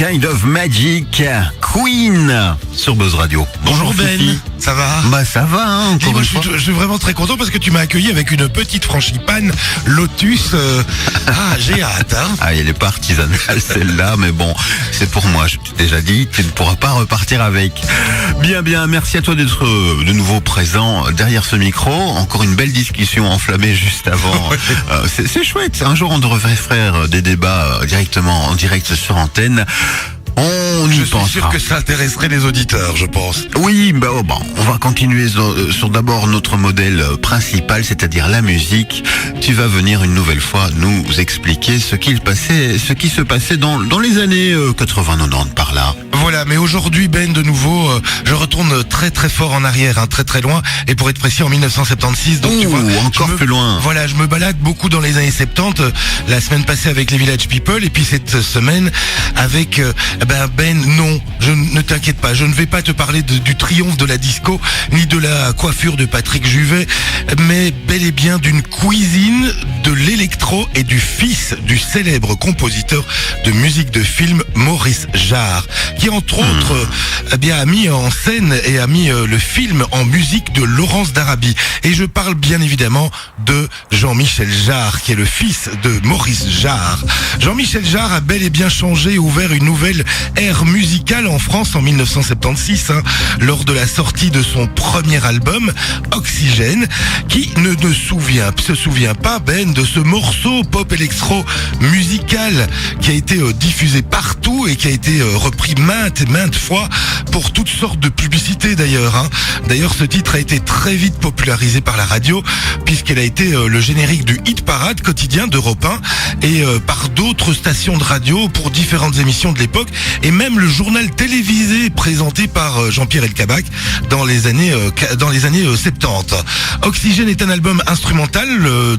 Kind of Magic, Queen sur Buzz Radio. Bonjour Ben, Fifi. ça va? Bah ça va, hein, encore Dis-moi, une fois. je suis vraiment très content parce que tu m'as accueilli avec une petite frangipane Lotus. J'ai hâte. Hein. Ah, elle est pas artisanale celle-là, mais bon, c'est pour moi, je t'ai déjà dit, tu ne pourras pas repartir avec. Bien, merci à toi d'être de nouveau présent derrière ce micro. Encore une belle discussion enflammée juste avant. C'est chouette, un jour on devrait faire des débats directement en direct sur antenne. On y Je suis pensera. sûr que ça intéresserait les auditeurs, je pense. Oui, on va continuer sur d'abord notre modèle principal, c'est-à-dire la musique. Tu vas venir une nouvelle fois nous expliquer ce qui se passait dans les années 80-90 par là. Voilà, mais aujourd'hui Ben, de nouveau, je retourne très très fort en arrière, hein, très très loin, et pour être précis en 1976. Donc tu vois, encore plus loin. Voilà, je me balade beaucoup dans les années 70. La semaine passée avec les Village People, et puis cette semaine avec Ben, non, ne t'inquiète pas, je ne vais pas te parler du triomphe de la disco, ni de la coiffure de Patrick Juvet, mais bel et bien d'une cuisine de l'électro et du fils du célèbre compositeur de musique de film Maurice Jarre, qui entre autres a mis en scène et a mis le film en musique de Laurence d'Arabie. Et je parle bien évidemment de Jean-Michel Jarre, qui est le fils de Maurice Jarre. Jean-Michel Jarre a bel et bien changé et ouvert une nouvelle ère musicale en France en 1976, lors de la sortie de son premier album, Oxygène, qui ne se souvient pas, Ben, de ce morceau pop électro musical qui a été diffusé partout et qui a été repris maintes et maintes fois pour toutes sortes de publicités d'ailleurs. D'ailleurs, ce titre a été très vite popularisé par la radio, puisqu'elle a été le générique du hit parade quotidien d'Europe 1 et par d'autres stations de radio pour différentes émissions de l'époque, et même le journal télévisé présenté par Jean-Pierre Elkabbach dans les années 70. Oxygène est un album instrumental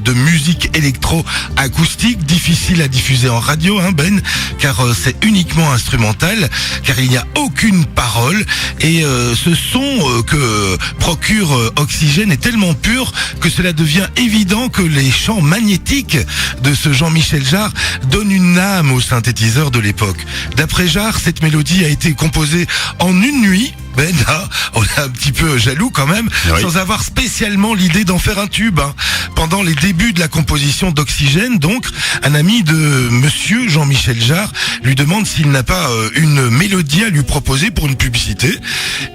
de musique électro-acoustique, difficile à diffuser en radio, Ben, car c'est uniquement instrumental, car il n'y a aucune parole, et ce son que procure Oxygène est tellement pur que cela devient évident que les chants magnétiques de ce Jean-Michel Jarre donnent une âme au synthétiseur de l'époque. D'après Jarre, cette mélodie a été composée en une nuit. Ben, on est un petit peu jaloux quand même, oui, sans avoir spécialement l'idée d'en faire un tube. Pendant les débuts de la composition d'Oxygène, donc, un ami de monsieur Jean-Michel Jarre lui demande s'il n'a pas une mélodie à lui proposer pour une publicité.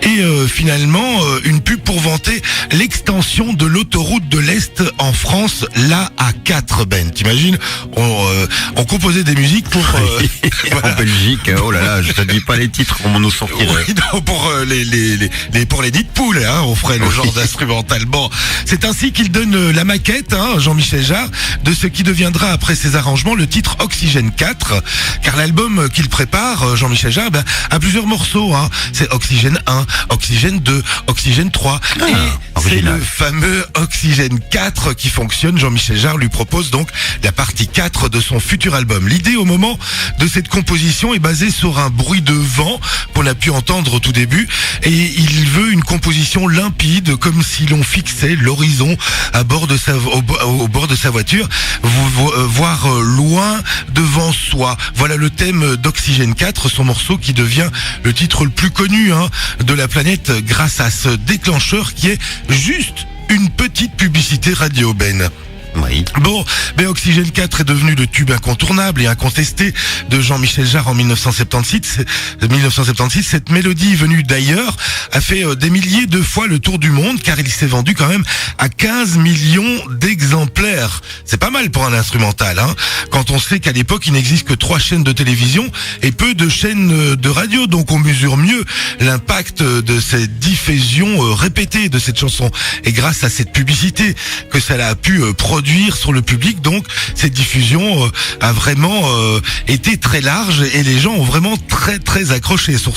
Et finalement, une pub pour vanter l'extension de l'autoroute de l'Est en France, la A4, Ben. T'imagines, on composait des musiques pour... voilà. En Belgique, oh là là, je te dis pas les titres, on nous sortirait. Oui, non, pour pour les dites poules, on ferait le genre d'instrumental. Bon, c'est ainsi qu'il donne la maquette, Jean-Michel Jarre, de ce qui deviendra après ses arrangements le titre Oxygène 4, car l'album qu'il prépare, Jean-Michel Jarre, a plusieurs morceaux. C'est Oxygène 1, Oxygène 2, Oxygène 3, et c'est le fameux Oxygène 4 qui fonctionne. Jean-Michel Jarre lui propose donc la partie 4 de son futur album. L'idée au moment de cette composition est basée sur un bruit de vent qu'on a pu entendre au tout début, et il veut une composition limpide, comme si l'on fixait l'horizon au bord de sa voiture, voir loin devant soi. Voilà le thème d'Oxygène 4, son morceau qui devient le titre le plus connu de la planète grâce à ce déclencheur qui est juste une petite publicité radio, Ben. Oui. Bon, Oxygène 4 est devenu le tube incontournable et incontesté de Jean-Michel Jarre en 1976. Cette mélodie venue d'ailleurs a fait des milliers de fois le tour du monde, car il s'est vendu quand même à 15 millions d'exemplaires. C'est pas mal pour un instrumental, quand on sait qu'à l'époque il n'existe que 3 chaînes de télévision et peu de chaînes de radio, donc on mesure mieux l'impact de cette diffusion répétée de cette chanson. Et grâce à cette publicité que ça a pu produire sur le public, donc cette diffusion a vraiment été très large, et les gens ont vraiment très très accroché sur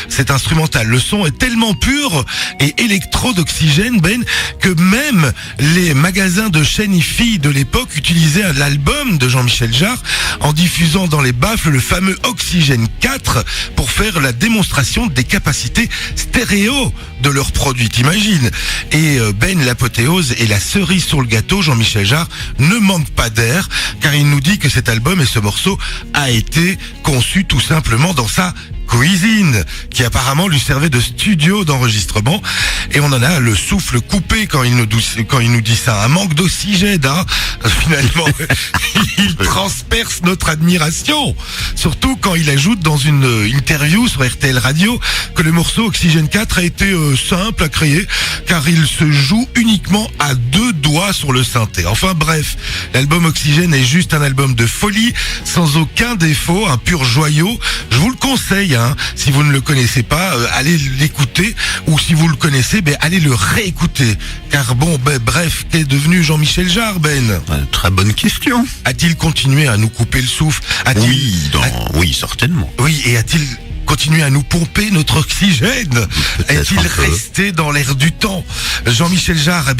cet instrumental. Le son est tellement pur et électro d'Oxygène, Ben, que même les magasins de chaînes hi-fi de l'époque utilisaient l'album de Jean-Michel Jarre en diffusant dans les baffles le fameux Oxygène 4 pour faire la démonstration des capacités stéréo de leurs produits, t'imagines. Et Ben, l'apothéose et la cerise sur le gâteau, Jean-Michel Jean-Michel Jarre ne manque pas d'air, car il nous dit que cet album et ce morceau a été conçu tout simplement dans sa cuisine, qui apparemment lui servait de studio d'enregistrement, et on en a le souffle coupé quand il nous dit ça. Un manque d'oxygène, hein. Finalement, il transperce notre admiration. Surtout quand il ajoute dans une interview sur RTL Radio que le morceau Oxygène 4 a été simple à créer, car il se joue uniquement à 2 doigts sur le synthé. Enfin bref, l'album Oxygène est juste un album de folie, sans aucun défaut, un pur joyau. Je vous le conseille, hein. Si vous ne le connaissez pas, allez l'écouter, ou si vous le connaissez, allez le réécouter. Car bon, bref, qu'est devenu Jean-Michel Jarre, Ben? Très bonne question. A-t-il continué à nous couper le souffle? Oui, certainement. Oui, et a-t-il continué à nous pomper notre oxygène? Est-il resté dans l'air du temps? Jean-Michel Jarre,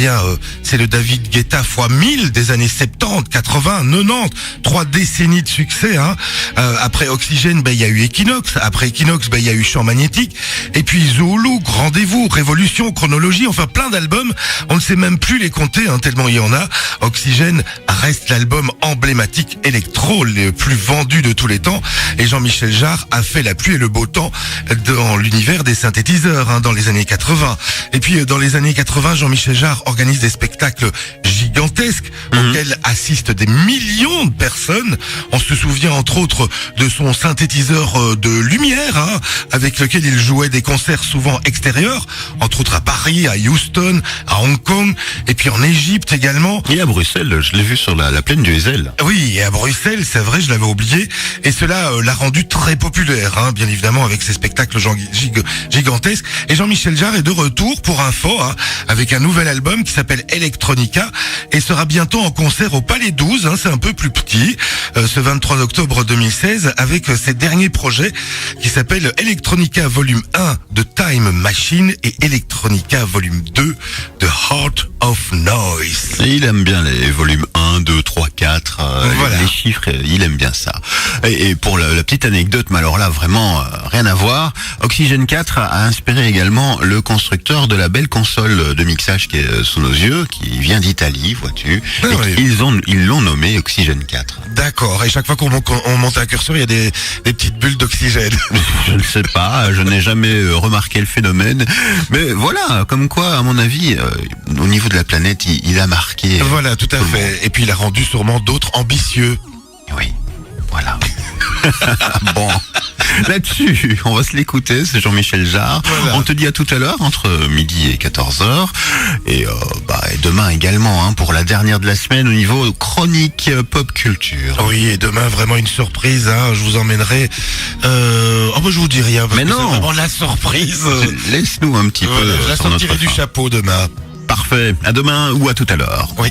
c'est le David Guetta x 1000 des années 70, 80, 90, 3 décennies de succès, hein. Après Oxygène, il y a eu Equinox. Après Equinox, il y a eu Champ Magnétique. Et puis Zulu, Rendez-vous, Révolution, Chronologie, enfin plein d'albums. On ne sait même plus les compter, hein, tellement il y en a. Oxygène reste l'album emblématique électro, le plus vendu de tous les temps. Et Jean-Michel Jarre a fait la pluie et le beau temps dans l'univers des synthétiseurs, hein, dans les années 80. Et puis dans les années 80, Jean-Michel Jarre organise des spectacles gigantesques auxquels assistent des millions de personnes. On se souvient entre autres de son synthétiseur de lumière, hein, avec lequel il jouait des concerts souvent extérieurs, entre autres à Paris, à Houston, à Hong Kong, et puis en Égypte également. Et à Bruxelles, je l'ai vu sur la plaine du Heysel. Oui, et à Bruxelles, c'est vrai, je l'avais oublié. Et cela l'a rendu très populaire, hein, bien évidemment, avec ses spectacles gigantesques. Et Jean-Michel Jarre est de retour pour info, hein, avec un nouvel album qui s'appelle Electronica, et sera bientôt en concert au Palais 12, hein, c'est un peu plus petit, ce 23 octobre 2016, avec ses derniers projets qui s'appellent Electronica Volume 1 de Time Machine et Electronica Volume 2 de Heart of Noise. Et il aime bien les volumes 1, 2, 3, 4, voilà. Les chiffres, il aime bien ça. Et pour la petite anecdote, mais alors là vraiment rien à voir, Oxygène 4 a inspiré également le constructeur de la belle console de mixage qui est sous nos yeux, qui vient d'Italie, vois-tu. Ils l'ont nommé Oxygène 4. D'accord, et chaque fois qu'on monte un curseur, il y a des petites bulles d'oxygène. Je ne sais pas, je n'ai jamais remarqué le phénomène, mais voilà, comme quoi, à mon avis, au niveau de la planète, il a marqué. Voilà, tout à fait. Et puis il a rendu sûrement d'autres ambitieux. Oui, voilà. Bon, là-dessus, on va se l'écouter, c'est Jean-Michel Jarre. Voilà. On te dit à tout à l'heure, entre midi et 14h. Et demain également, hein, pour la dernière de la semaine au niveau chronique pop culture. Oui, et demain, vraiment une surprise, hein, je vous emmènerai... je vous dis rien, parce mais non, c'est vraiment la surprise. Laisse-nous un petit peu... Je la sortirai du chapeau demain. Parfait, à demain ou à tout à l'heure. Oui.